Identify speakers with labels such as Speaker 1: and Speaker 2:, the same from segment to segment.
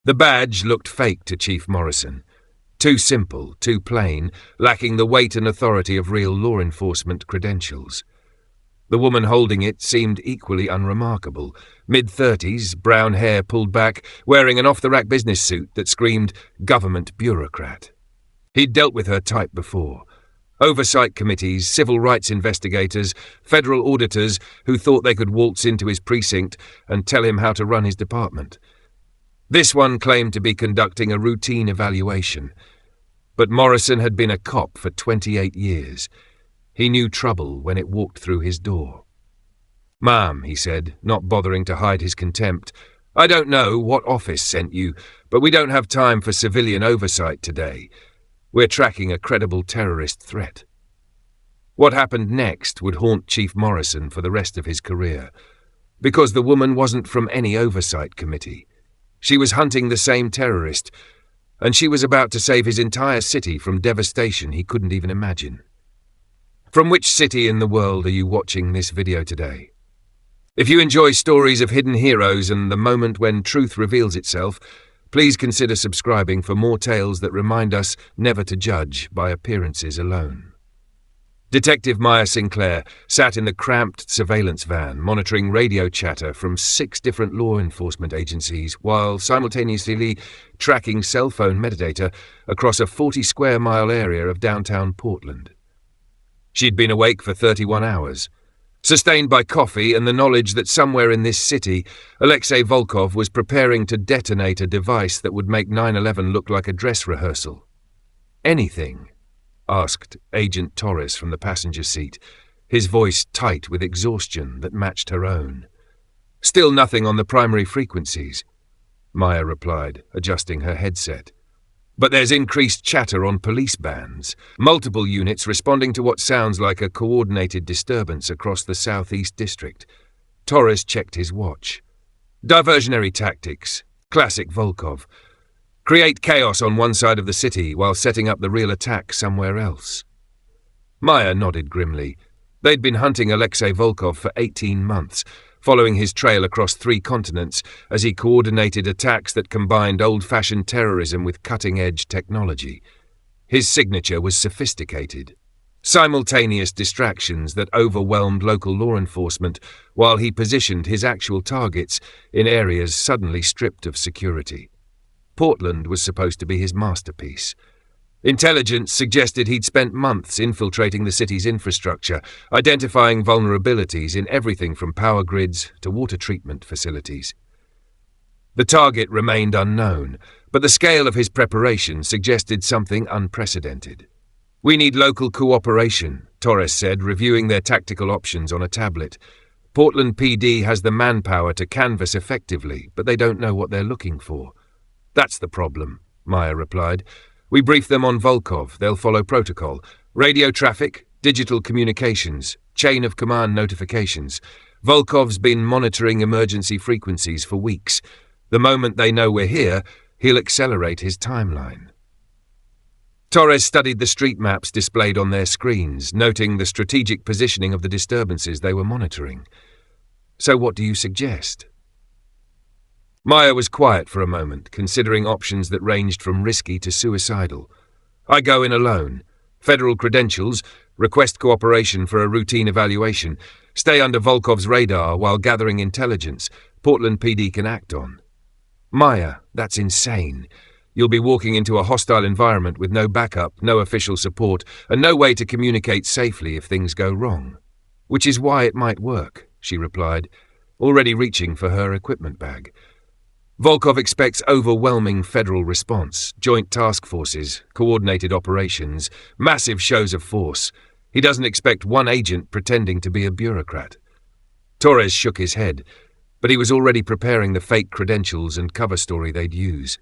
Speaker 1: The badge looked fake to Chief Morrison. Too simple, too plain, lacking the weight and authority of real law enforcement credentials. The woman holding it seemed equally unremarkable. Mid-30s, brown hair pulled back, wearing an off-the-rack business suit that screamed government bureaucrat. He'd dealt with her type before. Oversight committees, civil rights investigators, federal auditors who thought they could waltz into his precinct and tell him how to run his department. This one claimed to be conducting a routine evaluation. But Morrison had been a cop for 28 years. He knew trouble when it walked through his door. "Ma'am," he said, not bothering to hide his contempt, "I don't know what office sent you, but we don't have time for civilian oversight today. We're tracking a credible terrorist threat." What happened next would haunt Chief Morrison for the rest of his career, because the woman wasn't from any oversight committee. She was hunting the same terrorist, and she was about to save his entire city from devastation he couldn't even imagine. From which city in the world are you watching this video today? If you enjoy stories of hidden heroes and the moment when truth reveals itself, please consider subscribing for more tales that remind us never to judge by appearances alone. Detective Maya Sinclair sat in the cramped surveillance van, monitoring radio chatter from 6 different law enforcement agencies while simultaneously tracking cell phone metadata across a 40-square-mile area of downtown Portland. She'd been awake for 31 hours, sustained by coffee and the knowledge that somewhere in this city, Alexei Volkov was preparing to detonate a device that would make 9/11 look like a dress rehearsal. "Anything?" asked Agent Torres from the passenger seat, his voice tight with exhaustion that matched her own. "Still nothing on the primary frequencies," Maya replied, adjusting her headset. "But there's increased chatter on police bands, multiple units responding to what sounds like a coordinated disturbance across the southeast district." Torres checked his watch. "Diversionary tactics, classic Volkov. Create chaos on one side of the city while setting up the real attack somewhere else." Maya nodded grimly. They'd been hunting Alexei Volkov for 18 months, following his trail across 3 continents as he coordinated attacks that combined old-fashioned terrorism with cutting-edge technology. His signature was sophisticated. Simultaneous distractions that overwhelmed local law enforcement while he positioned his actual targets in areas suddenly stripped of security. Portland was supposed to be his masterpiece. Intelligence suggested he'd spent months infiltrating the city's infrastructure, identifying vulnerabilities in everything from power grids to water treatment facilities. The target remained unknown, but the scale of his preparation suggested something unprecedented. "We need local cooperation," Torres said, reviewing their tactical options on a tablet. "Portland PD has the manpower to canvass effectively, but they don't know what they're looking for." "That's the problem," Maya replied. "We brief them on Volkov, they'll follow protocol. Radio traffic, digital communications, chain of command notifications. Volkov's been monitoring emergency frequencies for weeks. The moment they know we're here, he'll accelerate his timeline." Torres studied the street maps displayed on their screens, noting the strategic positioning of the disturbances they were monitoring. "So what do you suggest?" Maya was quiet for a moment, considering options that ranged from risky to suicidal. "I go in alone. Federal credentials, request cooperation for a routine evaluation, stay under Volkov's radar while gathering intelligence Portland PD can act on." "Maya, that's insane. You'll be walking into a hostile environment with no backup, no official support, and no way to communicate safely if things go wrong." "Which is why it might work," she replied, already reaching for her equipment bag. "Volkov expects overwhelming federal response, joint task forces, coordinated operations, massive shows of force. He doesn't expect one agent pretending to be a bureaucrat." Torres shook his head, but he was already preparing the fake credentials and cover story they'd use.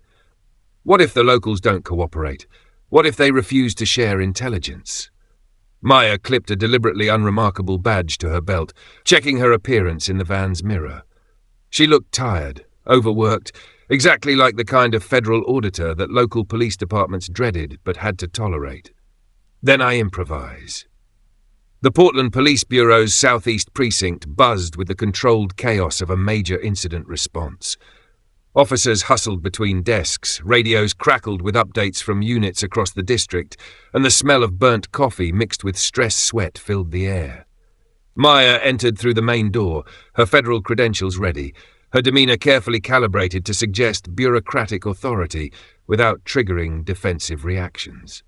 Speaker 1: What if the locals don't cooperate? What if they refuse to share intelligence? Maya clipped a deliberately unremarkable badge to her belt, checking her appearance in the van's mirror. She looked tired, overworked, exactly like the kind of federal auditor that local police departments dreaded but had to tolerate. "Then I improvise." The Portland Police Bureau's southeast precinct buzzed with the controlled chaos of a major incident response. Officers hustled between desks, radios crackled with updates from units across the district, and the smell of burnt coffee mixed with stress sweat filled the air. Maya entered through the main door, her federal credentials ready, her demeanor carefully calibrated to suggest bureaucratic authority without triggering defensive reactions.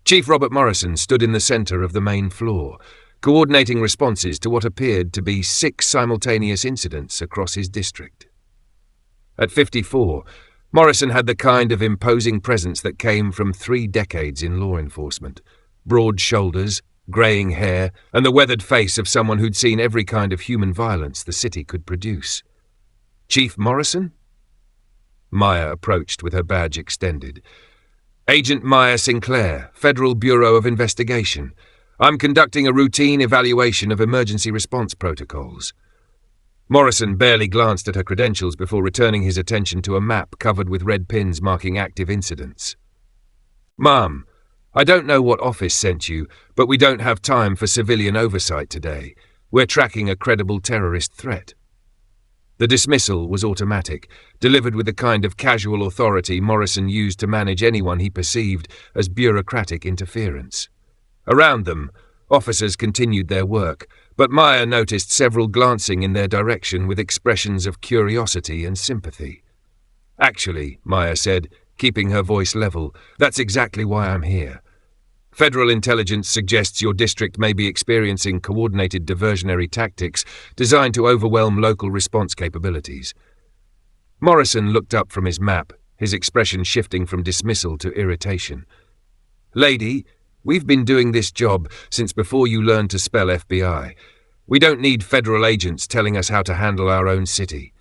Speaker 1: Chief Robert Morrison stood in the center of the main floor, coordinating responses to what appeared to be 6 simultaneous incidents across his district. At 54, Morrison had the kind of imposing presence that came from 3 decades in law enforcement: broad shoulders, greying hair, and the weathered face of someone who'd seen every kind of human violence the city could produce. Chief Morrison? Maya approached with her badge extended. Agent Maya Sinclair, Federal Bureau of Investigation. I'm conducting a routine evaluation of emergency response protocols. Morrison barely glanced at her credentials before returning his attention to a map covered with red pins marking active incidents. Ma'am, I don't know what office sent you, but we don't have time for civilian oversight today. We're tracking a credible terrorist threat. The dismissal was automatic, delivered with the kind of casual authority Morrison used to manage anyone he perceived as bureaucratic interference. Around them, officers continued their work, but Maya noticed several glancing in their direction with expressions of curiosity and sympathy. Actually, Maya said, keeping her voice level, that's exactly why I'm here. Federal intelligence suggests your district may be experiencing coordinated diversionary tactics designed to overwhelm local response capabilities. Morrison looked up from his map, his expression shifting from dismissal to irritation. Lady, we've been doing this job since before you learned to spell FBI. We don't need federal agents telling us how to handle our own city.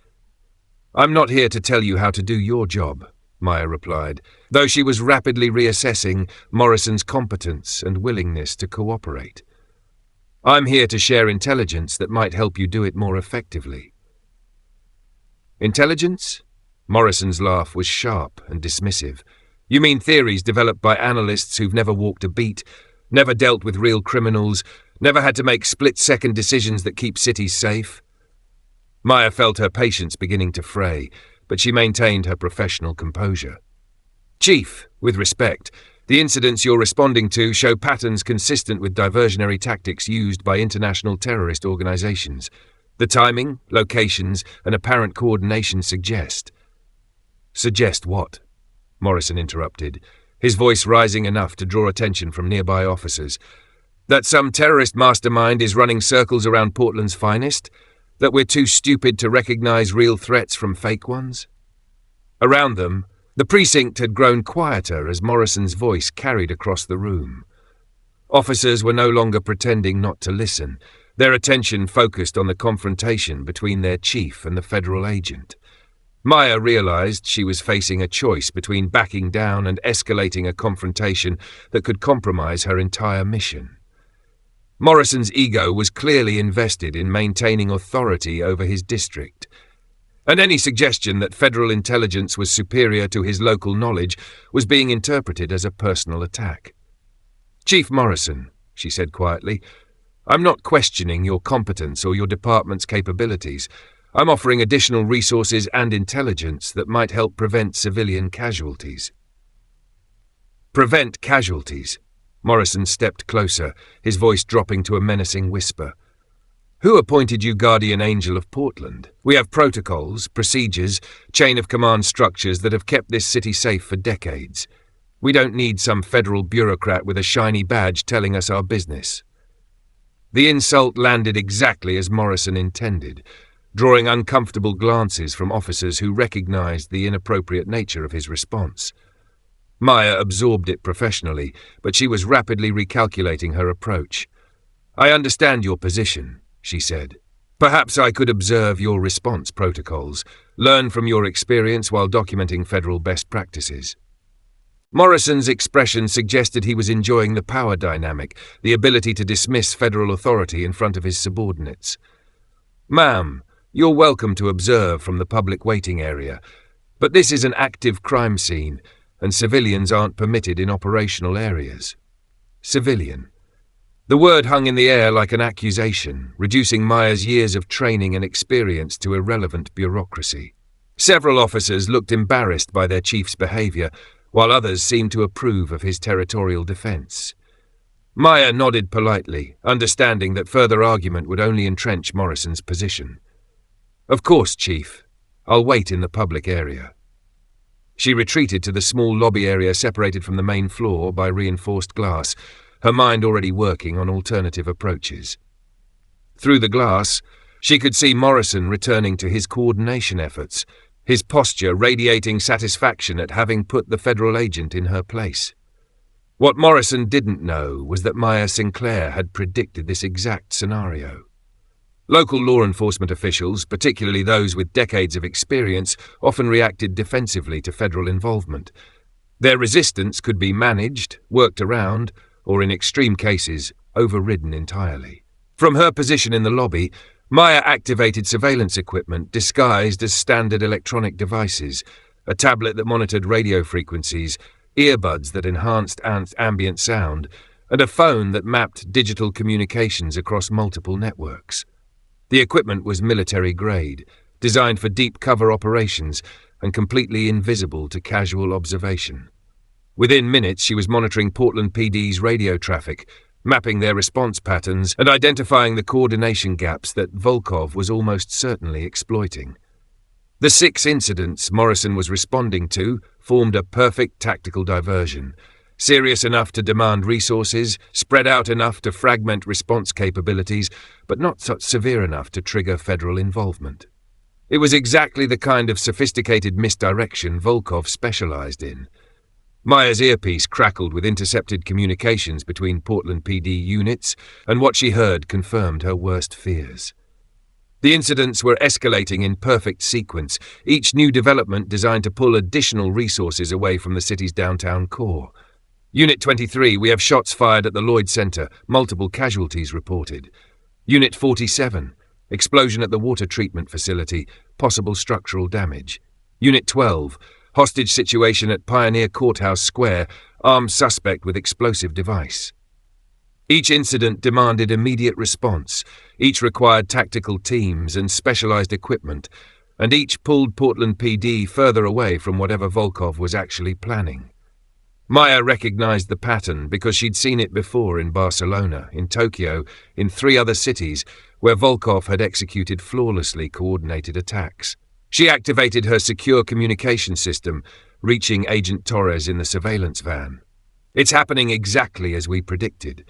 Speaker 1: I'm not here to tell you how to do your job, Maya replied, though she was rapidly reassessing Morrison's competence and willingness to cooperate. I'm here to share intelligence that might help you do it more effectively. Intelligence? Morrison's laugh was sharp and dismissive. You mean theories developed by analysts who've never walked a beat, never dealt with real criminals, never had to make split-second decisions that keep cities safe? Maya felt her patience beginning to fray, but she maintained her professional composure. Chief, with respect, the incidents you're responding to show patterns consistent with diversionary tactics used by international terrorist organizations. The timing, locations, and apparent coordination suggest. Suggest what? Morrison interrupted, his voice rising enough to draw attention from nearby officers. That some terrorist mastermind is running circles around Portland's finest? That we're too stupid to recognize real threats from fake ones? Around them, the precinct had grown quieter as Morrison's voice carried across the room. Officers were no longer pretending not to listen, their attention focused on the confrontation between their chief and the federal agent. Maya realized she was facing a choice between backing down and escalating a confrontation that could compromise her entire mission. Morrison's ego was clearly invested in maintaining authority over his district, and any suggestion that federal intelligence was superior to his local knowledge was being interpreted as a personal attack. Chief Morrison, she said quietly, I'm not questioning your competence or your department's capabilities. I'm offering additional resources and intelligence that might help prevent civilian casualties. Prevent casualties. Morrison stepped closer, his voice dropping to a menacing whisper. Who appointed you guardian angel of Portland? We have protocols, procedures, chain of command structures that have kept this city safe for decades. We don't need some federal bureaucrat with a shiny badge telling us our business. The insult landed exactly as Morrison intended, drawing uncomfortable glances from officers who recognized the inappropriate nature of his response. Maya absorbed it professionally, but she was rapidly recalculating her approach. I understand your position, she said. Perhaps I could observe your response protocols, learn from your experience while documenting federal best practices. Morrison's expression suggested he was enjoying the power dynamic, the ability to dismiss federal authority in front of his subordinates. Ma'am, you're welcome to observe from the public waiting area, but this is an active crime scene, and civilians aren't permitted in operational areas. Civilian. The word hung in the air like an accusation, reducing Maya's years of training and experience to irrelevant bureaucracy. Several officers looked embarrassed by their chief's behaviour, while others seemed to approve of his territorial defence. Maya nodded politely, understanding that further argument would only entrench Morrison's position. "Of course, Chief. I'll wait in the public area." She retreated to the small lobby area separated from the main floor by reinforced glass, her mind already working on alternative approaches. Through the glass, she could see Morrison returning to his coordination efforts, his posture radiating satisfaction at having put the federal agent in her place. What Morrison didn't know was that Maya Sinclair had predicted this exact scenario. Local law enforcement officials, particularly those with decades of experience, often reacted defensively to federal involvement. Their resistance could be managed, worked around, or in extreme cases, overridden entirely. From her position in the lobby, Maya activated surveillance equipment disguised as standard electronic devices, a tablet that monitored radio frequencies, earbuds that enhanced ambient sound, and a phone that mapped digital communications across multiple networks. The equipment was military-grade, designed for deep cover operations and completely invisible to casual observation. Within minutes, she was monitoring Portland PD's radio traffic, mapping their response patterns and identifying the coordination gaps that Volkov was almost certainly exploiting. The 6 incidents Morrison was responding to formed a perfect tactical diversion, serious enough to demand resources, spread out enough to fragment response capabilities, but not such severe enough to trigger federal involvement. It was exactly the kind of sophisticated misdirection Volkov specialized in. Maya's earpiece crackled with intercepted communications between Portland PD units, and what she heard confirmed her worst fears. The incidents were escalating in perfect sequence, each new development designed to pull additional resources away from the city's downtown core. Unit 23, we have shots fired at the Lloyd Center, multiple casualties reported. Unit 47, explosion at the water treatment facility, possible structural damage. Unit 12, hostage situation at Pioneer Courthouse Square, armed suspect with explosive device. Each incident demanded immediate response, each required tactical teams and specialized equipment, and each pulled Portland PD further away from whatever Volkov was actually planning. Maya recognized the pattern because she'd seen it before in Barcelona, in Tokyo, in 3 other cities where Volkov had executed flawlessly coordinated attacks. She activated her secure communication system, reaching Agent Torres in the surveillance van. "It's happening exactly as we predicted.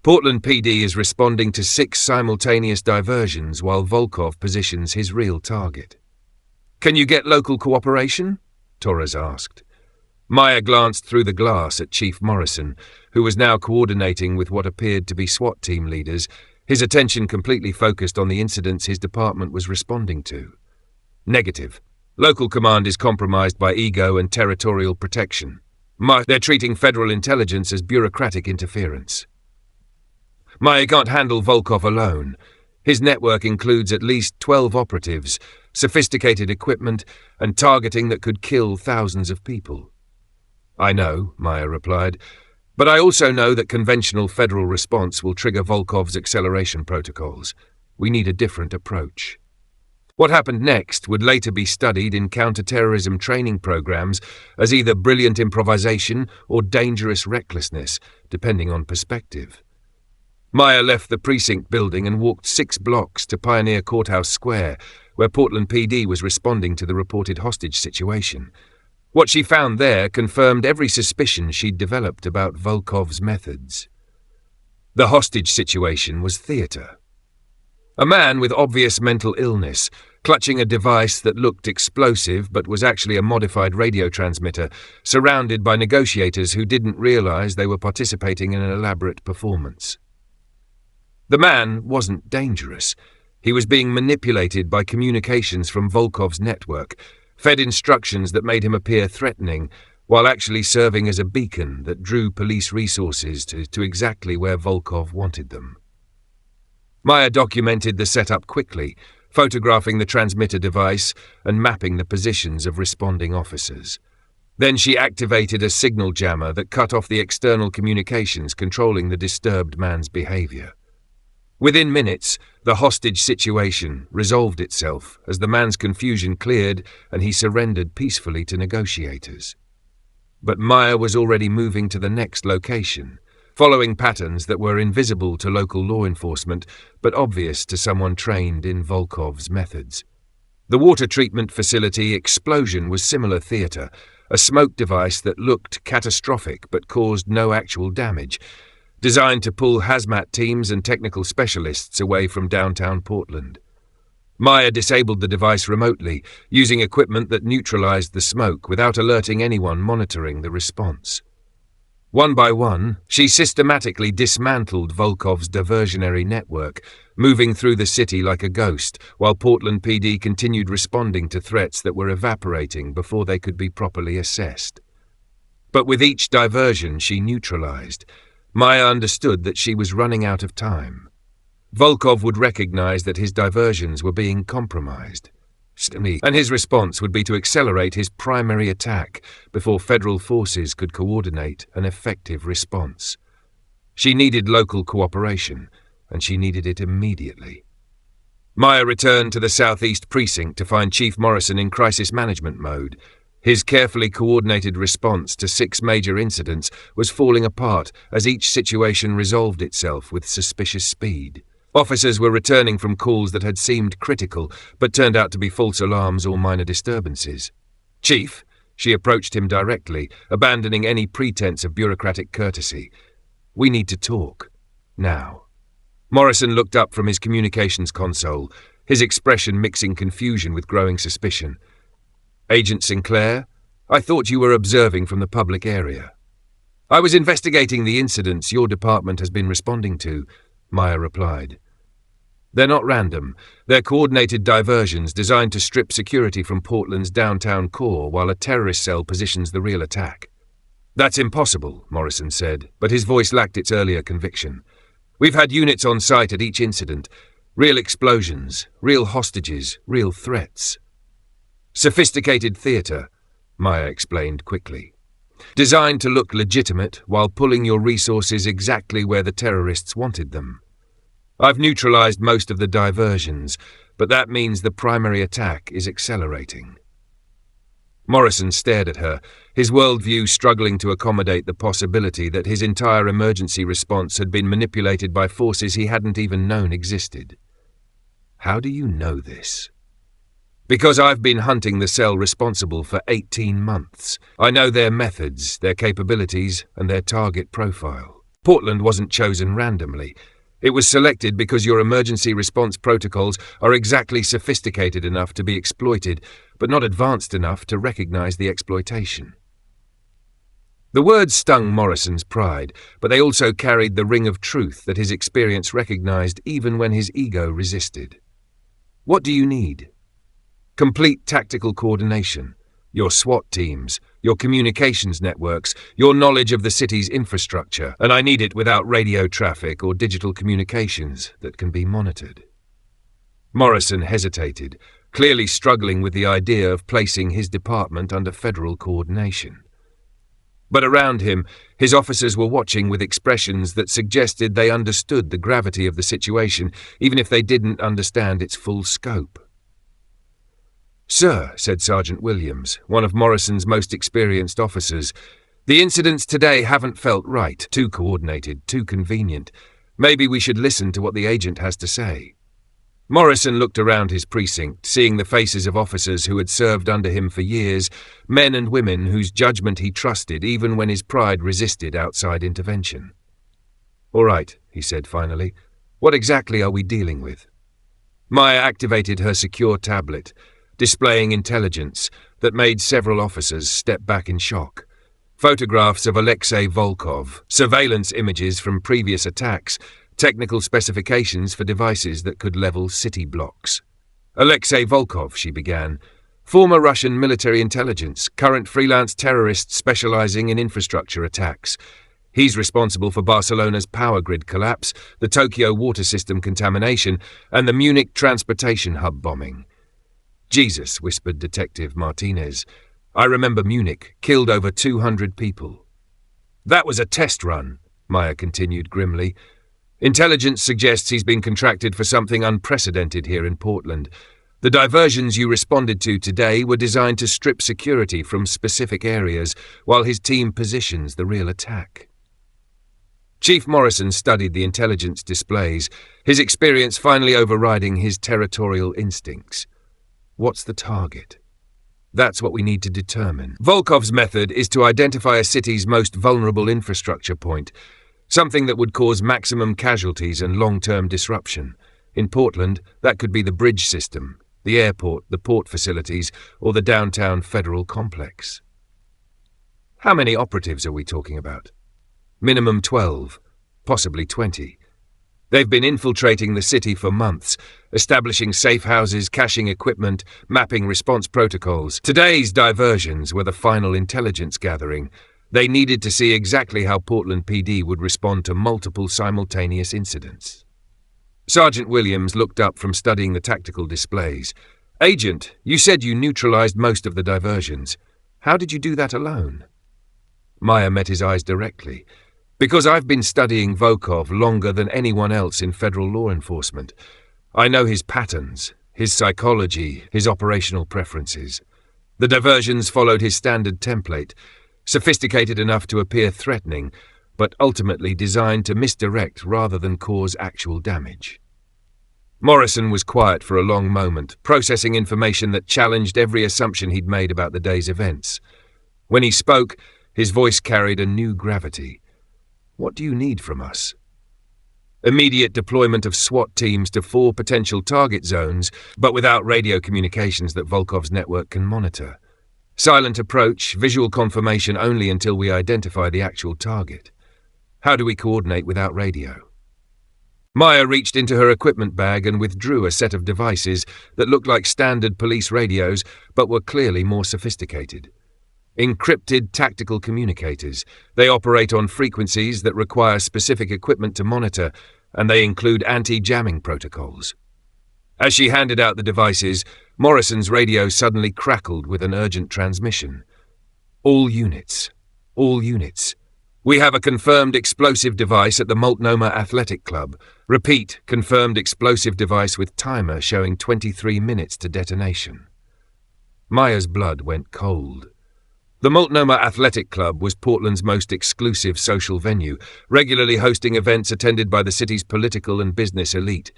Speaker 1: Portland PD is responding to 6 simultaneous diversions while Volkov positions his real target." "Can you get local cooperation?" Torres asked. Maya glanced through the glass at Chief Morrison, who was now coordinating with what appeared to be SWAT team leaders, his attention completely focused on the incidents his department was responding to. "Negative. Local command is compromised by ego and territorial protection. They're treating federal intelligence as bureaucratic interference." Maya can't handle Volkov alone. His network includes at least 12 operatives, sophisticated equipment, and targeting that could kill thousands of people. "I know," Maya replied, "but I also know that conventional federal response will trigger Volkov's acceleration protocols. We need a different approach." What happened next would later be studied in counter-terrorism training programs as either brilliant improvisation or dangerous recklessness, depending on perspective. Maya left the precinct building and walked 6 blocks to Pioneer Courthouse Square, where Portland PD was responding to the reported hostage situation. What she found there confirmed every suspicion she'd developed about Volkov's methods. The hostage situation was theatre. A man with obvious mental illness, clutching a device that looked explosive but was actually a modified radio transmitter, surrounded by negotiators who didn't realize they were participating in an elaborate performance. The man wasn't dangerous. He was being manipulated by communications from Volkov's network, fed instructions that made him appear threatening, while actually serving as a beacon that drew police resources to exactly where Volkov wanted them. Maya documented the setup quickly, photographing the transmitter device and mapping the positions of responding officers. Then she activated a signal jammer that cut off the external communications controlling the disturbed man's behavior. Within minutes, The hostage situation resolved itself as the man's confusion cleared and he surrendered peacefully to negotiators. But Maya was already moving to the next location, following patterns that were invisible to local law enforcement but obvious to someone trained in Volkov's methods. The water treatment facility explosion was similar theatre, a smoke device that looked catastrophic but caused no actual damage, designed to pull hazmat teams and technical specialists away from downtown Portland. Maya disabled the device remotely, using equipment that neutralized the smoke without alerting anyone monitoring the response. One by one, she systematically dismantled Volkov's diversionary network, moving through the city like a ghost, while Portland PD continued responding to threats that were evaporating before they could be properly assessed. But with each diversion she neutralized, Maya understood that she was running out of time. Volkov would recognize that his diversions were being compromised, and his response would be to accelerate his primary attack before federal forces could coordinate an effective response. She needed local cooperation, and she needed it immediately. Maya returned to the Southeast Precinct to find Chief Morrison in crisis management mode. His carefully coordinated response to 6 major incidents was falling apart as each situation resolved itself with suspicious speed. Officers were returning from calls that had seemed critical, but turned out to be false alarms or minor disturbances. "Chief," she approached him directly, abandoning any pretense of bureaucratic courtesy. "We need to talk. Now." Morrison looked up from his communications console, his expression mixing confusion with growing suspicion. "Agent Sinclair, I thought you were observing from the public area." "I was investigating the incidents your department has been responding to," Maya replied. "They're not random. They're coordinated diversions designed to strip security from Portland's downtown core while a terrorist cell positions the real attack." "That's impossible," Morrison said, but his voice lacked its earlier conviction. "We've had units on site at each incident. Real explosions, real hostages, real threats." "Sophisticated theatre," Maya explained quickly. "Designed to look legitimate while pulling your resources exactly where the terrorists wanted them. I've neutralized most of the diversions, but that means the primary attack is accelerating." Morrison stared at her, his worldview struggling to accommodate the possibility that his entire emergency response had been manipulated by forces he hadn't even known existed. "How do you know this?" "Because I've been hunting the cell responsible for 18 months. I know their methods, their capabilities, and their target profile. Portland wasn't chosen randomly. It was selected because your emergency response protocols are exactly sophisticated enough to be exploited, but not advanced enough to recognize the exploitation." The words stung Morrison's pride, but they also carried the ring of truth that his experience recognized even when his ego resisted. "What do you need?" "Complete tactical coordination. Your SWAT teams, your communications networks, your knowledge of the city's infrastructure, and I need it without radio traffic or digital communications that can be monitored." Morrison hesitated, clearly struggling with the idea of placing his department under federal coordination. But around him, his officers were watching with expressions that suggested they understood the gravity of the situation, even if they didn't understand its full scope. "Sir," said Sergeant Williams, one of Morrison's most experienced officers, "the incidents today haven't felt right, too coordinated, too convenient. Maybe we should listen to what the agent has to say." Morrison looked around his precinct, seeing the faces of officers who had served under him for years, men and women whose judgment he trusted even when his pride resisted outside intervention. "All right," he said finally. "What exactly are we dealing with?" Maya activated her secure tablet, displaying intelligence that made several officers step back in shock. Photographs of Alexei Volkov, surveillance images from previous attacks, technical specifications for devices that could level city blocks. "Alexei Volkov," she began, "former Russian military intelligence, current freelance terrorist specializing in infrastructure attacks. He's responsible for Barcelona's power grid collapse, the Tokyo water system contamination, and the Munich transportation hub bombing." "Jesus," whispered Detective Martinez. "I remember Munich, killed over 200 people." "That was a test run," Maya continued grimly. Intelligence suggests he's been contracted for something unprecedented here in Portland. The diversions you responded to today were designed to strip security from specific areas while his team positions the real attack. Chief Morrison studied the intelligence displays, his experience finally overriding his territorial instincts. What's the target? That's what we need to determine. Volkov's method is to identify a city's most vulnerable infrastructure point, something that would cause maximum casualties and long-term disruption. In Portland, that could be the bridge system, the airport, the port facilities, or the downtown federal complex. How many operatives are we talking about? Minimum 12, possibly 20. They've been infiltrating the city for months, establishing safe houses, caching equipment, mapping response protocols. Today's diversions were the final intelligence gathering. They needed to see exactly how Portland PD would respond to multiple simultaneous incidents. Sergeant Williams looked up from studying the tactical displays. "Agent, you said you neutralized most of the diversions. How did you do that alone?" Maya met his eyes directly. "Because I've been studying Volkov longer than anyone else in federal law enforcement. I know his patterns, his psychology, his operational preferences. The diversions followed his standard template, sophisticated enough to appear threatening, but ultimately designed to misdirect rather than cause actual damage." Morrison was quiet for a long moment, processing information that challenged every assumption he'd made about the day's events. When he spoke, his voice carried a new gravity. "What do you need from us?" "Immediate deployment of SWAT teams to 4 potential target zones, but without radio communications that Volkov's network can monitor. Silent approach, visual confirmation only until we identify the actual target. How do we coordinate without radio?" Maya reached into her equipment bag and withdrew a set of devices that looked like standard police radios but were clearly more sophisticated. Encrypted tactical communicators. They operate on frequencies that require specific equipment to monitor, and they include anti-jamming protocols. As she handed out the devices, Morrison's radio suddenly crackled with an urgent transmission. All units. We have a confirmed explosive device at the Multnomah Athletic Club. Repeat, confirmed explosive device with timer showing 23 minutes to detonation." Maya's blood went cold. The Multnomah Athletic Club was Portland's most exclusive social venue, regularly hosting events attended by the city's political and business elite.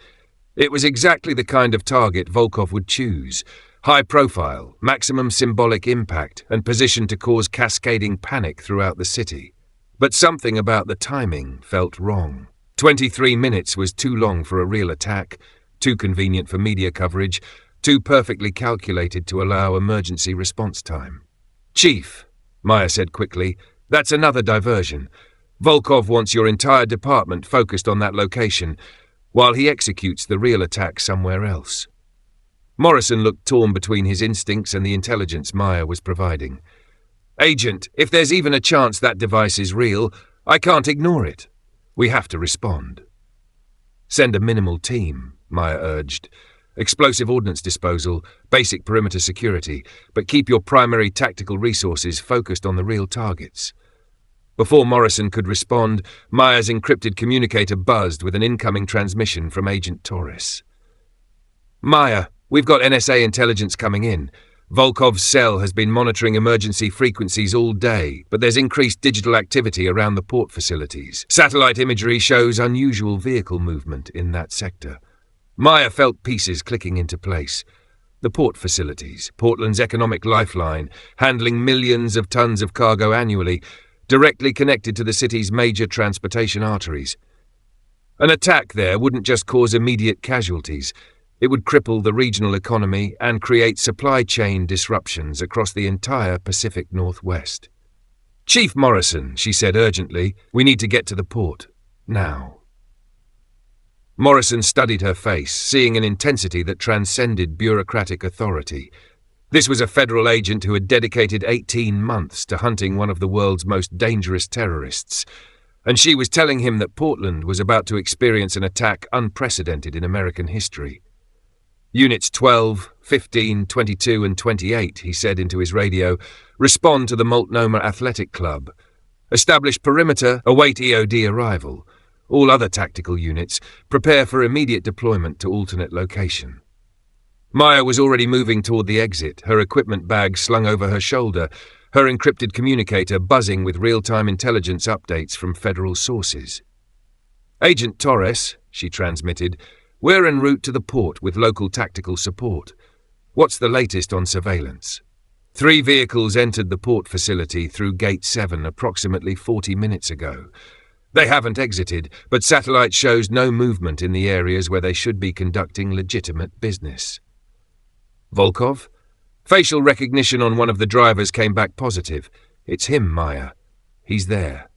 Speaker 1: It was exactly the kind of target Volkov would choose. High profile, maximum symbolic impact, and positioned to cause cascading panic throughout the city. But something about the timing felt wrong. 23 minutes was too long for a real attack, too convenient for media coverage, too perfectly calculated to allow emergency response time. "Chief," Maya said quickly, "that's another diversion. Volkov wants your entire department focused on that location, while he executes the real attack somewhere else." Morrison looked torn between his instincts and the intelligence Maya was providing. "Agent, if there's even a chance that device is real, I can't ignore it. We have to respond." "Send a minimal team," Maya urged. "Explosive ordnance disposal, basic perimeter security, but keep your primary tactical resources focused on the real targets." Before Morrison could respond, Maya's encrypted communicator buzzed with an incoming transmission from Agent Torres. "Maya, we've got NSA intelligence coming in. Volkov's cell has been monitoring emergency frequencies all day, but there's increased digital activity around the port facilities. Satellite imagery shows unusual vehicle movement in that sector." Maya felt pieces clicking into place. The port facilities, Portland's economic lifeline, handling millions of tons of cargo annually, directly connected to the city's major transportation arteries. An attack there wouldn't just cause immediate casualties. It would cripple the regional economy and create supply chain disruptions across the entire Pacific Northwest. "Chief Morrison," she said urgently, "we need to get to the port. Now." Morrison studied her face, seeing an intensity that transcended bureaucratic authority. This was a federal agent who had dedicated 18 months to hunting one of the world's most dangerous terrorists, and she was telling him that Portland was about to experience an attack unprecedented in American history. "Units 12, 15, 22 and 28, he said into his radio, respond to the Multnomah Athletic Club. Establish perimeter, await EOD arrival. All other tactical units, prepare for immediate deployment to alternate location. Maya was already moving toward the exit, her equipment bag slung over her shoulder, her encrypted communicator buzzing with real-time intelligence updates from federal sources. "Agent Torres," she transmitted, "we're en route to the port with local tactical support. What's the latest on surveillance?" 3 vehicles entered the port facility through Gate 7 approximately 40 minutes ago. They haven't exited, but satellite shows no movement in the areas where they should be conducting legitimate business. Volkov? Facial recognition on one of the drivers came back positive. It's him, Maya. He's there.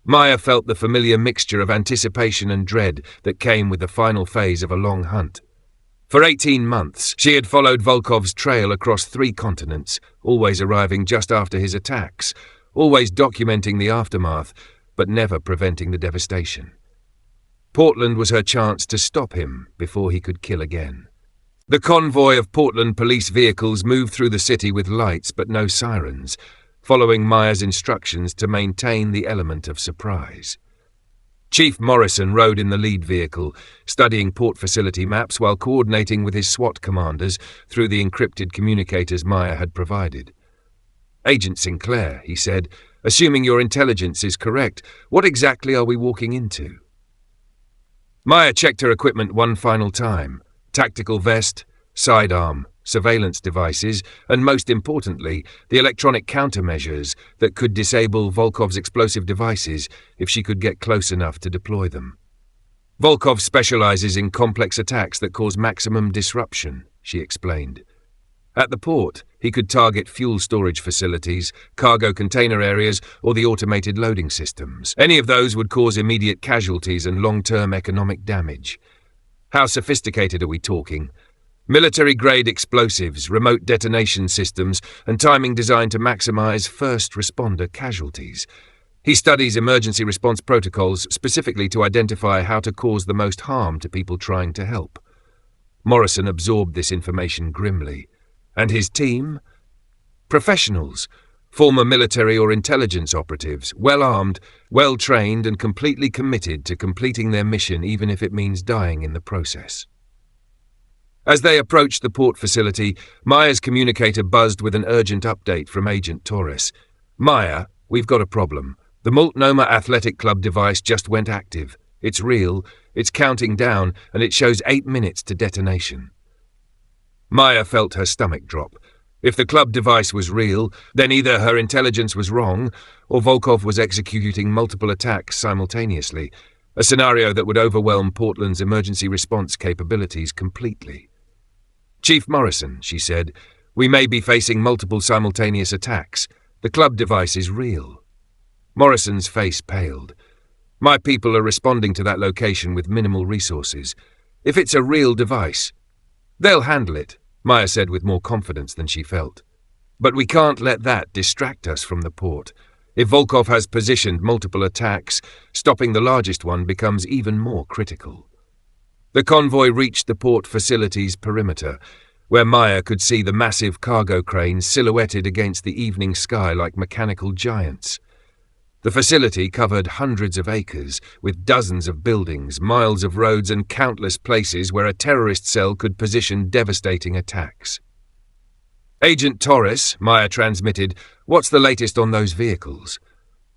Speaker 1: Maya felt the familiar mixture of anticipation and dread that came with the final phase of a long hunt. For 18 months, she had followed Volkov's trail across 3 continents, always arriving just after his attacks, always documenting the aftermath, but never preventing the devastation. Portland was her chance to stop him before he could kill again. The convoy of Portland police vehicles moved through the city with lights but no sirens, following Maya's instructions to maintain the element of surprise. Chief Morrison rode in the lead vehicle, studying port facility maps while coordinating with his SWAT commanders through the encrypted communicators Maya had provided. "Agent Sinclair," he said, "assuming your intelligence is correct, what exactly are we walking into?" Maya checked her equipment one final time. Tactical vest, sidearm, surveillance devices, and most importantly, the electronic countermeasures that could disable Volkov's explosive devices if she could get close enough to deploy them. "Volkov specializes in complex attacks that cause maximum disruption," she explained. At the port, he could target fuel storage facilities, cargo container areas, or the automated loading systems. Any of those would cause immediate casualties and long-term economic damage. How sophisticated are we talking? Military-grade explosives, remote detonation systems, and timing designed to maximize first responder casualties. He studies emergency response protocols specifically to identify how to cause the most harm to people trying to help. Morrison absorbed this information grimly. And his team? Professionals, former military or intelligence operatives, well-armed, well-trained and completely committed to completing their mission even if it means dying in the process. As they approached the port facility, Maya's communicator buzzed with an urgent update from Agent Torres. "Maya, we've got a problem. The Multnomah Athletic Club device just went active. It's real, it's counting down, and it shows 8 minutes to detonation." Maya felt her stomach drop. If the club device was real, then either her intelligence was wrong, or Volkov was executing multiple attacks simultaneously, a scenario that would overwhelm Portland's emergency response capabilities completely. "Chief Morrison," she said, "we may be facing multiple simultaneous attacks. The club device is real." Morrison's face paled. "My people are responding to that location with minimal resources. If it's a real device, they'll handle it," Maya said with more confidence than she felt. "But we can't let that distract us from the port. If Volkov has positioned multiple attacks, stopping the largest one becomes even more critical." The convoy reached the port facility's perimeter, where Maya could see the massive cargo cranes silhouetted against the evening sky like mechanical giants. The facility covered hundreds of acres, with dozens of buildings, miles of roads, and countless places where a terrorist cell could position devastating attacks. "Agent Torres," Maya transmitted, "what's the latest on those vehicles?"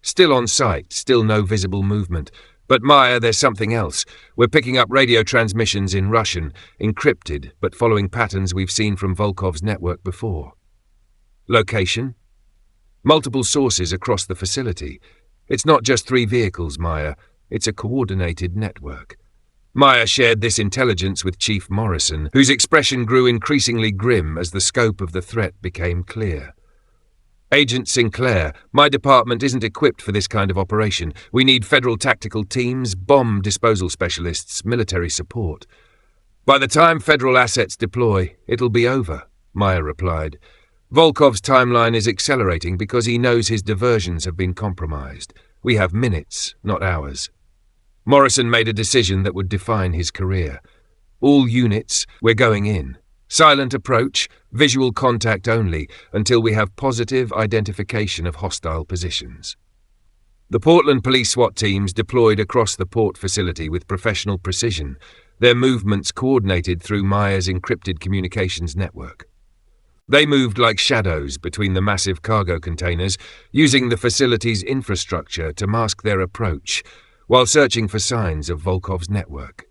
Speaker 1: "Still on site, still no visible movement. But Maya, there's something else. We're picking up radio transmissions in Russian, encrypted, but following patterns we've seen from Volkov's network before." "Location?" "Multiple sources across the facility. It's not just 3 vehicles, Maya. It's a coordinated network." Maya shared this intelligence with Chief Morrison, whose expression grew increasingly grim as the scope of the threat became clear. "Agent Sinclair, my department isn't equipped for this kind of operation. We need federal tactical teams, bomb disposal specialists, military support." "By the time federal assets deploy, it'll be over," Maya replied. "Volkov's timeline is accelerating because he knows his diversions have been compromised. We have minutes, not hours." Morrison made a decision that would define his career. "All units, we're going in. Silent approach, visual contact only, until we have positive identification of hostile positions." The Portland police SWAT teams deployed across the port facility with professional precision, their movements coordinated through Maya's encrypted communications network. They moved like shadows between the massive cargo containers, using the facility's infrastructure to mask their approach, while searching for signs of Volkov's network.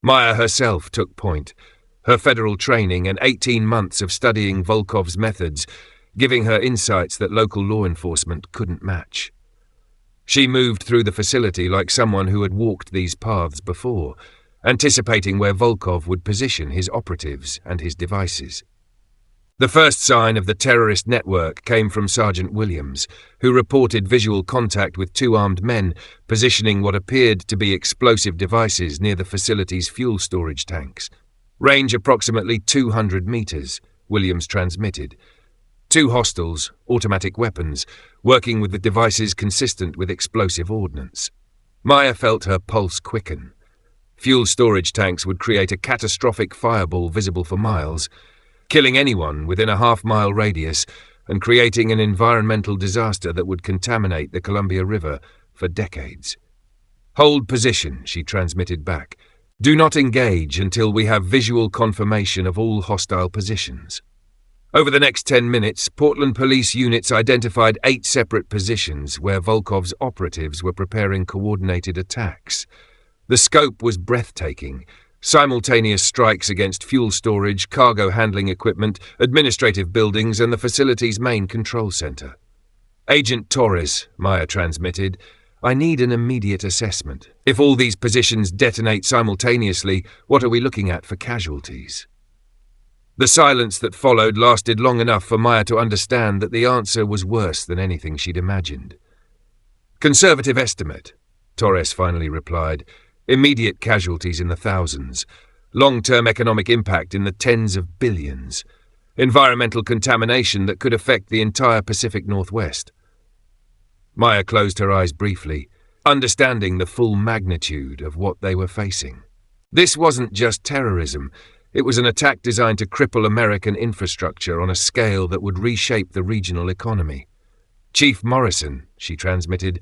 Speaker 1: Maya herself took point, her federal training and 18 months of studying Volkov's methods, giving her insights that local law enforcement couldn't match. She moved through the facility like someone who had walked these paths before, anticipating where Volkov would position his operatives and his devices. The first sign of the terrorist network came from Sergeant Williams, who reported visual contact with two armed men positioning what appeared to be explosive devices near the facility's fuel storage tanks. Range approximately 200 meters, Williams transmitted. Two hostiles, automatic weapons, working with the devices consistent with explosive ordnance. Maya felt her pulse quicken. Fuel storage tanks would create a catastrophic fireball visible for miles, killing anyone within a half-mile radius and creating an environmental disaster that would contaminate the Columbia River for decades. "Hold position," she transmitted back. "Do not engage until we have visual confirmation of all hostile positions." Over the next 10 minutes, Portland police units identified 8 separate positions where Volkov's operatives were preparing coordinated attacks. The scope was breathtaking. Simultaneous strikes against fuel storage, cargo handling equipment, administrative buildings, and the facility's main control center. "Agent Torres," Maya transmitted, "I need an immediate assessment. If all these positions detonate simultaneously, what are we looking at for casualties?" The silence that followed lasted long enough for Maya to understand that the answer was worse than anything she'd imagined. "Conservative estimate," Torres finally replied. "Immediate casualties in the thousands. Long-term economic impact in the tens of billions. Environmental contamination that could affect the entire Pacific Northwest." Maya closed her eyes briefly, understanding the full magnitude of what they were facing. This wasn't just terrorism. It was an attack designed to cripple American infrastructure on a scale that would reshape the regional economy. "Chief Morrison," she transmitted,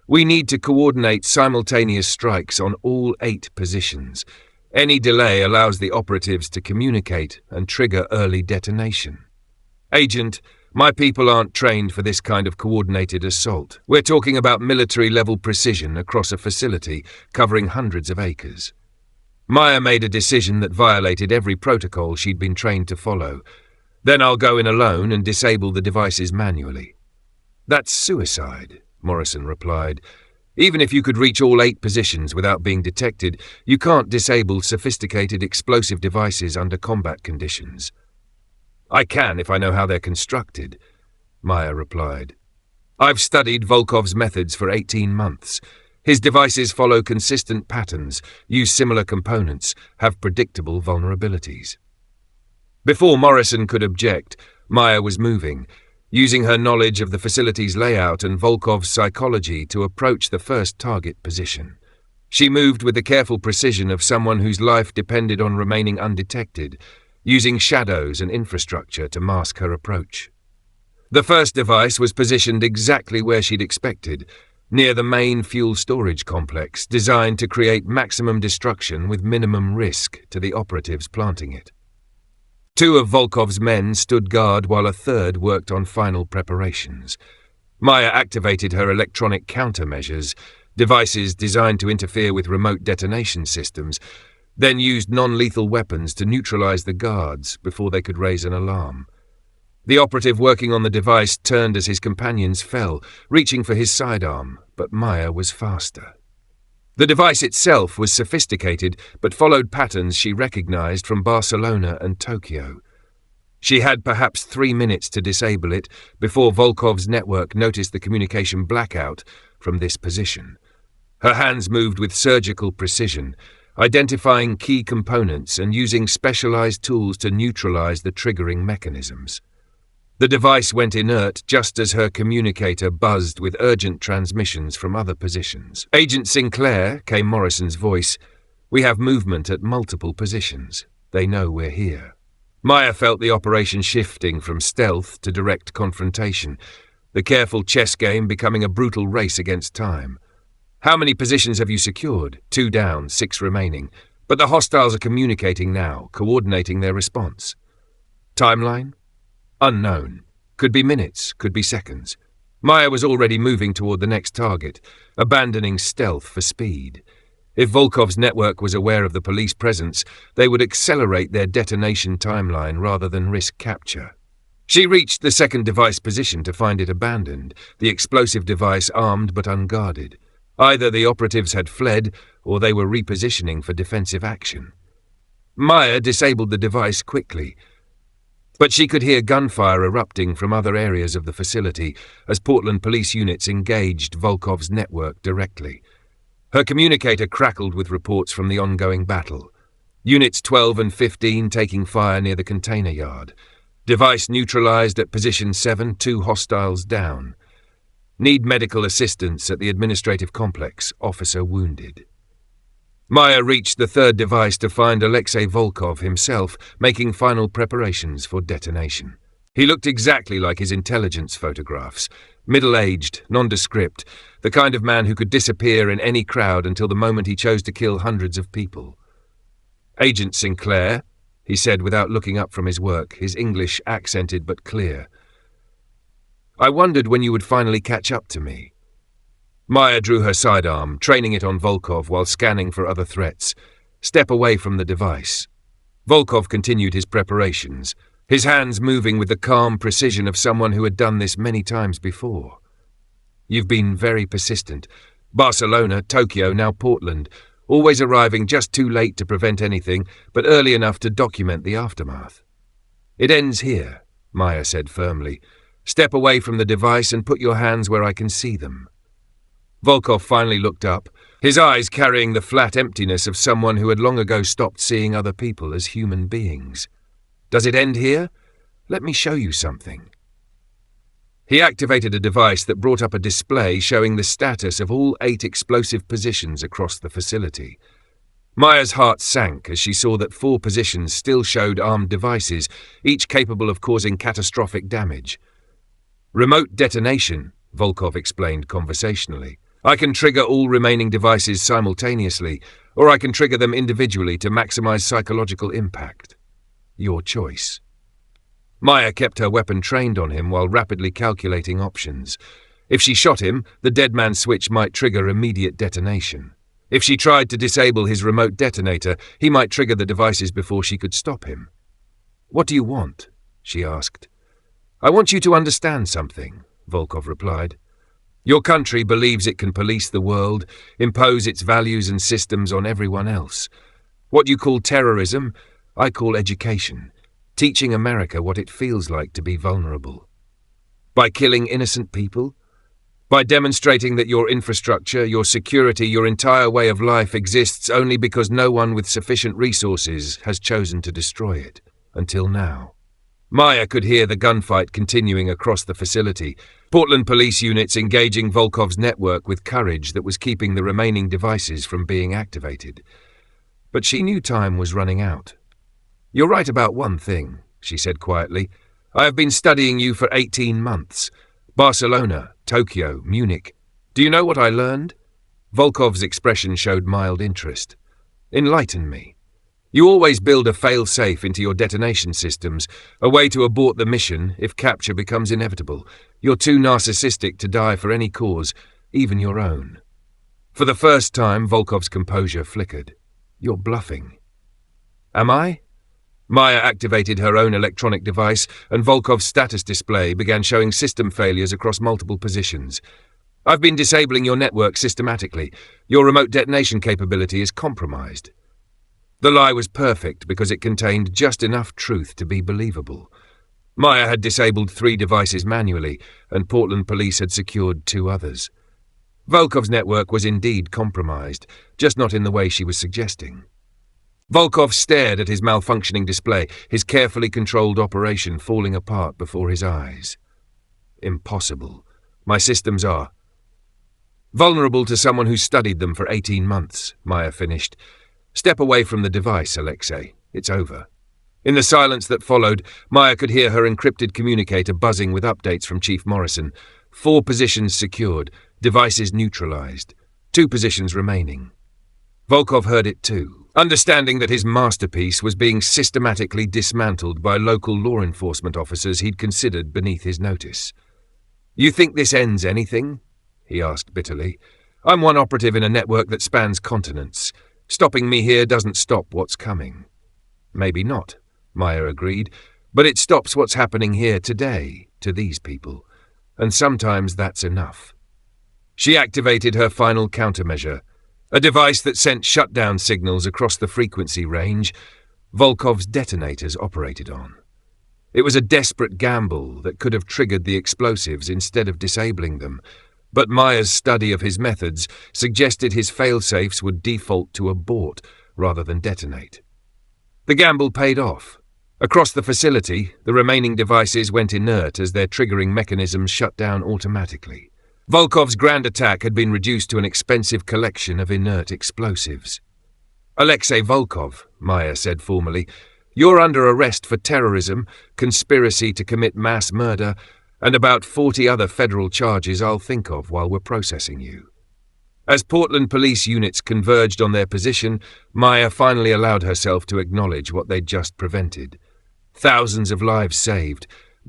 Speaker 1: "we need to coordinate simultaneous strikes on all 8 positions. Any delay allows the operatives to communicate and trigger early detonation." "Agent, my people aren't trained for this kind of coordinated assault. We're talking about military-level precision across a facility covering hundreds of acres." Maya made a decision that violated every protocol she'd been trained to follow. "Then I'll go in alone and disable the devices manually." "That's suicide," Morrison replied. "Even if you could reach all 8 positions without being detected, you can't disable sophisticated explosive devices under combat conditions." "I can if I know how they're constructed," Maya replied. "I've studied Volkov's methods for 18 months. His devices follow consistent patterns, use similar components, have predictable vulnerabilities." Before Morrison could object, Maya was moving, using her knowledge of the facility's layout and Volkov's psychology to approach the first target position. She moved with the careful precision of someone whose life depended on remaining undetected, using shadows and infrastructure to mask her approach. The first device was positioned exactly where she'd expected, near the main fuel storage complex, designed to create maximum destruction with minimum risk to the operatives planting it. 2 of Volkov's men stood guard while a third worked on final preparations. Maya activated her electronic countermeasures, devices designed to interfere with remote detonation systems, then used non-lethal weapons to neutralize the guards before they could raise an alarm. The operative working on the device turned as his companions fell, reaching for his sidearm, but Maya was faster. The device itself was sophisticated, but followed patterns she recognized from Barcelona and Tokyo. She had perhaps 3 minutes to disable it before Volkov's network noticed the communication blackout from this position. Her hands moved with surgical precision, identifying key components and using specialized tools to neutralize the triggering mechanisms. The device went inert just as her communicator buzzed with urgent transmissions from other positions. "Agent Sinclair," came Morrison's voice, "we have movement at multiple positions. They know we're here." Maya felt the operation shifting from stealth to direct confrontation. the careful chess game becoming a brutal race against time. How many positions have you secured? 2 down, 6 remaining. But the hostiles are communicating now, coordinating their response. Timeline? Unknown. Could be minutes, could be seconds. Maya was already moving toward the next target, abandoning stealth for speed. If Volkov's network was aware of the police presence, they would accelerate their detonation timeline rather than risk capture. She reached the second device position to find it abandoned, the explosive device armed but unguarded. Either the operatives had fled, or they were repositioning for defensive action. Maya disabled the device quickly, but she could hear gunfire erupting from other areas of the facility as Portland police units engaged Volkov's network directly. Her communicator crackled with reports from the ongoing battle. Units 12 and 15 taking fire near the container yard. Device neutralized at position 7, 2 hostiles down. Need medical assistance at the administrative complex, officer wounded. Maya reached the third device to find Alexei Volkov himself making final preparations for detonation. He looked exactly like his intelligence photographs, middle-aged, nondescript, the kind of man who could disappear in any crowd until the moment he chose to kill hundreds of people. "Agent Sinclair," he said without looking up from his work, his English accented but clear. "I wondered when you would finally catch up to me." Maya drew her sidearm, training it on Volkov while scanning for other threats. Step away from the device. Volkov continued his preparations, his hands moving with the calm precision of someone who had done this many times before. "You've been very persistent. Barcelona, Tokyo, now Portland, always arriving just too late to prevent anything, but early enough to document the aftermath." "It ends here," Maya said firmly. "Step away from the device and put your hands where I can see them." Volkov finally looked up, his eyes carrying the flat emptiness of someone who had long ago stopped seeing other people as human beings. "Does it end here? Let me show you something." He activated a device that brought up a display showing the status of all 8 explosive positions across the facility. Maya's heart sank as she saw that 4 positions still showed armed devices, each capable of causing catastrophic damage. "Remote detonation," Volkov explained conversationally. "I can trigger all remaining devices simultaneously, or I can trigger them individually to maximize psychological impact. Your choice." Maya kept her weapon trained on him while rapidly calculating options. If she shot him, the dead man switch might trigger immediate detonation. If she tried to disable his remote detonator, he might trigger the devices before she could stop him. "What do you want?" she asked. "I want you to understand something," Volkov replied. "Your country believes it can police the world, impose its values and systems on everyone else. What you call terrorism, I call education, teaching America what it feels like to be vulnerable. By killing innocent people? By demonstrating that your infrastructure, your security, your entire way of life exists only because no one with sufficient resources has chosen to destroy it, until now." Maya could hear the gunfight continuing across the facility, Portland police units engaging Volkov's network with courage that was keeping the remaining devices from being activated. But she knew time was running out. "You're right about one thing," she said quietly. "I have been studying you for 18 months. Barcelona, Tokyo, Munich. Do you know what I learned?" Volkov's expression showed mild interest. "Enlighten me." "You always build a fail-safe into your detonation systems, a way to abort the mission if capture becomes inevitable. You're too narcissistic to die for any cause, even your own." For the first time, Volkov's composure flickered. "You're bluffing." "Am I?" Maya activated her own electronic device, and Volkov's status display began showing system failures across multiple positions. "I've been disabling your network systematically. Your remote detonation capability is compromised." The lie was perfect because it contained just enough truth to be believable. Maya had disabled 3 devices manually, and Portland police had secured 2 others. Volkov's network was indeed compromised, just not in the way she was suggesting. Volkov stared at his malfunctioning display, his carefully controlled operation falling apart before his eyes. "Impossible. My systems are vulnerable to someone who studied them for 18 months, Maya finished. "Step away from the device, Alexei. It's over." In the silence that followed, Maya could hear her encrypted communicator buzzing with updates from Chief Morrison. 4 positions secured, devices neutralized, 2 positions remaining. Volkov heard it too, understanding that his masterpiece was being systematically dismantled by local law enforcement officers he'd considered beneath his notice. "You think this ends anything?" he asked bitterly. "I'm one operative in a network that spans continents. Stopping me here doesn't stop what's coming." "Maybe not," Maya agreed, "but it stops what's happening here today to these people, and sometimes that's enough." She activated her final countermeasure, a device that sent shutdown signals across the frequency range Volkov's detonators operated on. It was a desperate gamble that could have triggered the explosives instead of disabling them, but Maya's study of his methods suggested his failsafes would default to abort rather than detonate. The gamble paid off. Across the facility, the remaining devices went inert as their triggering mechanisms shut down automatically. Volkov's grand attack had been reduced to an expensive collection of inert explosives. "Alexei Volkov," Maya said formally, "you're under arrest for terrorism, conspiracy to commit mass murder, and about 40 other federal charges I'll think of while we're processing you." As Portland police units converged on their position, Maya finally allowed herself to acknowledge what they'd just prevented. Thousands of lives saved,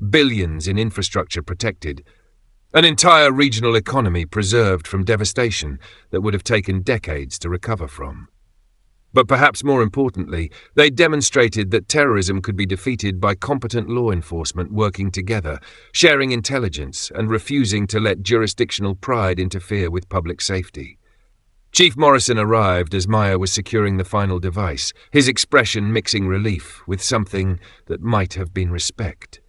Speaker 1: billions in infrastructure protected, an entire regional economy preserved from devastation that would have taken decades to recover from. But perhaps more importantly, they demonstrated that terrorism could be defeated by competent law enforcement working together, sharing intelligence, and refusing to let jurisdictional pride interfere with public safety. Chief Morrison arrived as Maya was securing the final device, his expression mixing relief with something that might have been respect.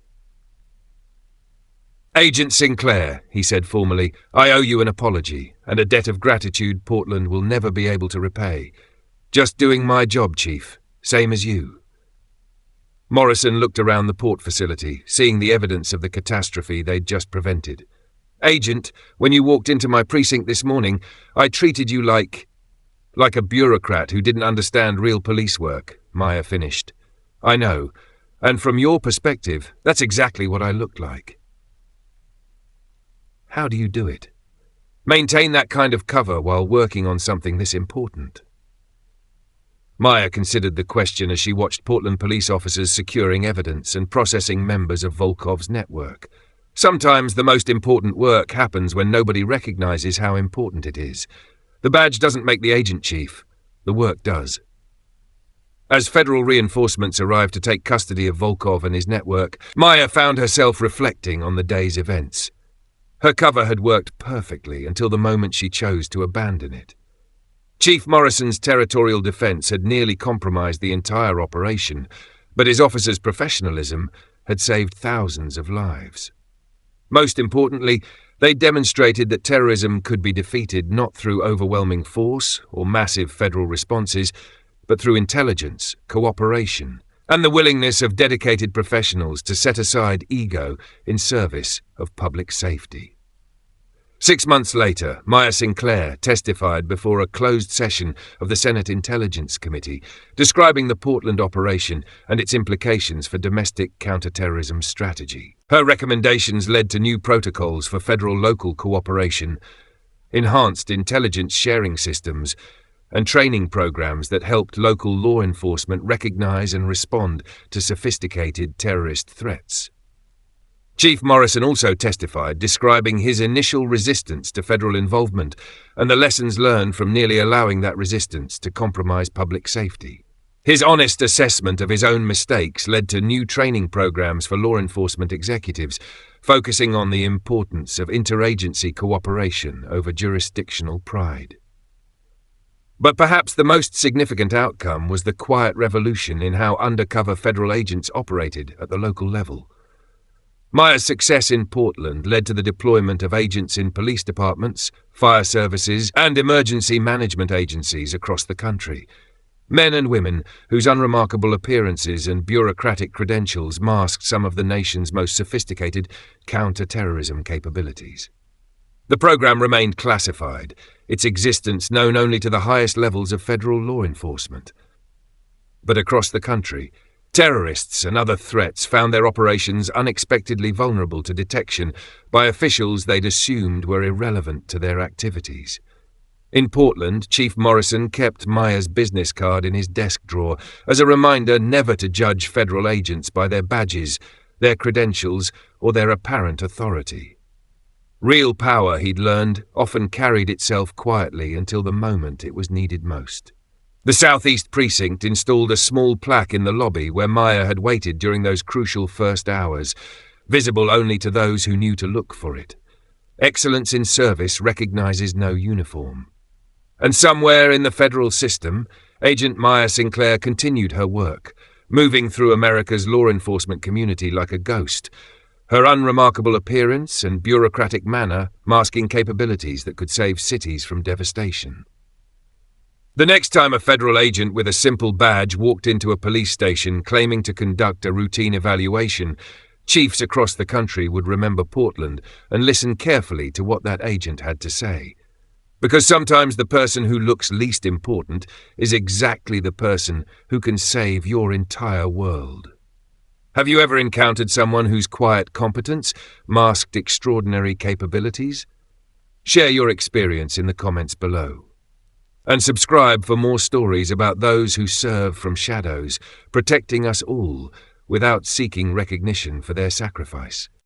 Speaker 1: "Agent Sinclair," he said formally, "I owe you an apology, and a debt of gratitude Portland will never be able to repay. Just doing my job, Chief, same as you." Morrison looked around the port facility, seeing the evidence of the catastrophe they'd just prevented. "Agent, when you walked into my precinct this morning, I treated you like a bureaucrat who didn't understand real police work," Maya finished. "I know, and from your perspective, that's exactly what I looked like." How do you do it? Maintain that kind of cover while working on something this important? Maya considered the question as she watched Portland police officers securing evidence and processing members of Volkov's network. Sometimes the most important work happens when nobody recognizes how important it is. The badge doesn't make the agent chief. The work does. As federal reinforcements arrived to take custody of Volkov and his network, Maya found herself reflecting on the day's events. Her cover had worked perfectly until the moment she chose to abandon it. Chief Morrison's territorial defense had nearly compromised the entire operation, but his officers' professionalism had saved thousands of lives. Most importantly, they demonstrated that terrorism could be defeated not through overwhelming force or massive federal responses, but through intelligence, cooperation, and the willingness of dedicated professionals to set aside ego in service of public safety. 6 months later, Maya Sinclair testified before a closed session of the Senate Intelligence Committee, describing the Portland operation and its implications for domestic counterterrorism strategy. Her recommendations led to new protocols for federal-local cooperation, enhanced intelligence sharing systems, and training programs that helped local law enforcement recognize and respond to sophisticated terrorist threats. Chief Morrison also testified, describing his initial resistance to federal involvement and the lessons learned from nearly allowing that resistance to compromise public safety. His honest assessment of his own mistakes led to new training programs for law enforcement executives, focusing on the importance of interagency cooperation over jurisdictional pride. But perhaps the most significant outcome was the quiet revolution in how undercover federal agents operated at the local level. Maya's success in Portland led to the deployment of agents in police departments, fire services, and emergency management agencies across the country. Men and women whose unremarkable appearances and bureaucratic credentials masked some of the nation's most sophisticated counter-terrorism capabilities. The program remained classified, its existence known only to the highest levels of federal law enforcement. But across the country, Terrorists and other threats found their operations unexpectedly vulnerable to detection by officials they'd assumed were irrelevant to their activities. In Portland, Chief Morrison kept Maya's business card in his desk drawer as a reminder never to judge federal agents by their badges, their credentials, or their apparent authority. Real power, he'd learned, often carried itself quietly until the moment it was needed most. The Southeast Precinct installed a small plaque in the lobby where Maya had waited during those crucial first hours, visible only to those who knew to look for it. Excellence in service recognizes no uniform. And somewhere in the federal system, Agent Maya Sinclair continued her work, moving through America's law enforcement community like a ghost, her unremarkable appearance and bureaucratic manner masking capabilities that could save cities from devastation. The next time a federal agent with a simple badge walked into a police station claiming to conduct a routine evaluation, chiefs across the country would remember Portland and listen carefully to what that agent had to say. Because sometimes the person who looks least important is exactly the person who can save your entire world. Have you ever encountered someone whose quiet competence masked extraordinary capabilities? Share your experience in the comments below. And subscribe for more stories about those who serve from shadows, protecting us all without seeking recognition for their sacrifice.